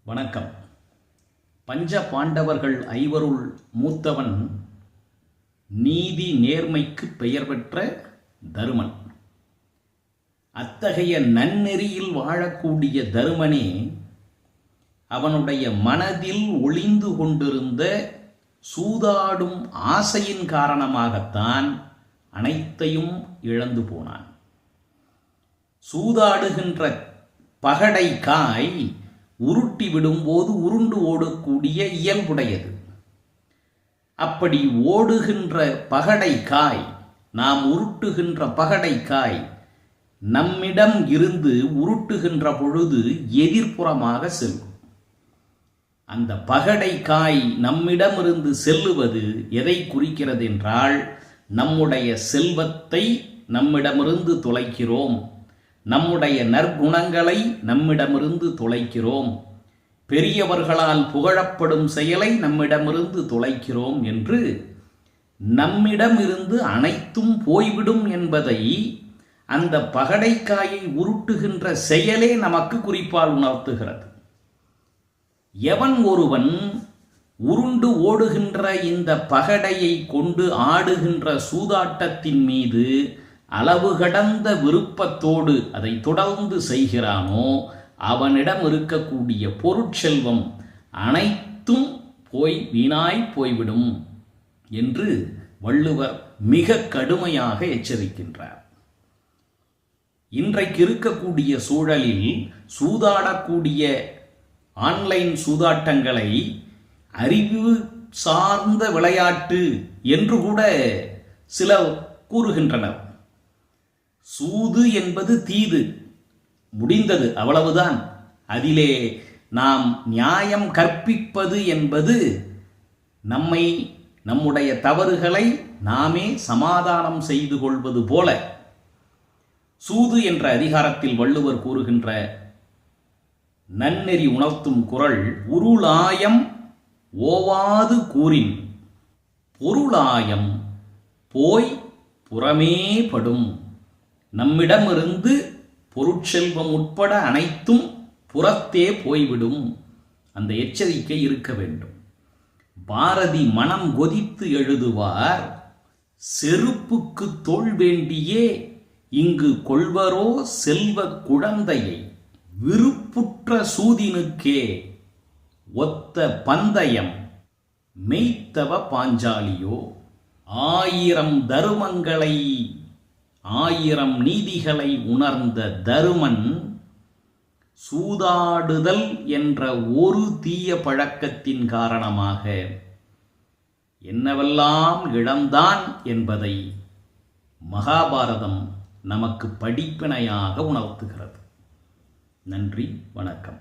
வணக்கம். பஞ்ச பாண்டவர்கள் ஐவருள் மூத்தவன் நீதி நேர்மைக்கு பெயர் பெற்ற தருமன். அத்தகைய நன்னெறியில் வாழக்கூடிய தருமனே அவனுடைய மனதில் ஒளிந்து கொண்டிருந்த சூதாடும் ஆசையின் காரணமாகத்தான் அனைத்தையும் இழந்து போனான். சூதாடுகின்ற பகடை காய் உருட்டி விடும்போது உருண்டு ஓடக்கூடிய இயல்புடையது. அப்படி ஓடுகின்ற பகடை காய், நாம் உருட்டுகின்ற பகடை காய் நம்மிடம் இருந்து உருட்டுகின்ற பொழுது எதிர்ப்புறமாக செல்லும். அந்த பகடை காய் நம்மிடமிருந்து செல்லுவது எதை குறிக்கிறது என்றால், நம்முடைய செல்வத்தை நம்மிடமிருந்து தொலைக்கிறோம், நம்முடைய நற்குணங்களை நம்மிடமிருந்து தொலைக்கிறோம், பெரியவர்களால் புகழப்படும் செயலை நம்மிடமிருந்து தொலைக்கிறோம் என்று நம்மிடமிருந்து அனைத்தும் போய்விடும் என்பதை அந்த பகடைக்காயை உருட்டுகின்ற செயலே நமக்கு குறிப்பால் உணர்த்துகிறது. எவன் ஒருவன் உருண்டு ஓடுகின்ற இந்த பகடையை கொண்டு ஆடுகின்ற சூதாட்டத்தின் மீது அளவு கடந்த விருப்பத்தோடு அதை தொடர்ந்து செய்கிறானோ, அவனிடம் இருக்கக்கூடிய பொருட்செல்வம் அனைத்தும் வீணாய் போய்விடும் என்று வள்ளுவர் மிக கடுமையாக எச்சரிக்கின்றார். இன்றைக்கு இருக்கக்கூடிய சூழலில் சூதாடக்கூடிய ஆன்லைன் சூதாட்டங்களை அறிவு சார்ந்த விளையாட்டு என்று கூட சிலர் கூறுகின்றனர். சூது என்பது தீது, முடிந்தது, அவ்வளவுதான். அதிலே நாம் நியாயம் கற்பிப்பது என்பது நம்முடைய தவறுகளை நாமே சமாதானம் செய்து கொள்வது போல. சூது என்ற அதிகாரத்தில் வள்ளுவர் கூறுகின்ற நன்னெறி உணர்த்தும் குறள், உருளாயம் ஓவாது கூறின் பொருளாயம் போய் புறமே படும். நம்மிடமிருந்து பொருட்செல்வம் உட்பட அனைத்தும் புறத்தே போய்விடும். அந்த எச்சரிக்கை இருக்க வேண்டும். பாரதி மனம் கொதித்து எழுதுவார், செருப்புக்கு தோள் வேண்டியே இங்கு கொள்வரோ செல்வ குழந்தையை, விருப்புற்ற சூதினுக்கே ஒத்த பந்தயம் மெய்த்தவ பாஞ்சாலியோ. 1000 தருமங்களை 1000 நீதிகளை உணர்ந்த தருமன் சூதாடுதல் என்ற ஒரு தீய பழக்கத்தின் காரணமாக என்னவெல்லாம் இழந்தான் என்பதை மகாபாரதம் நமக்கு படிப்பினையாக உணர்த்துகிறது. நன்றி, வணக்கம்.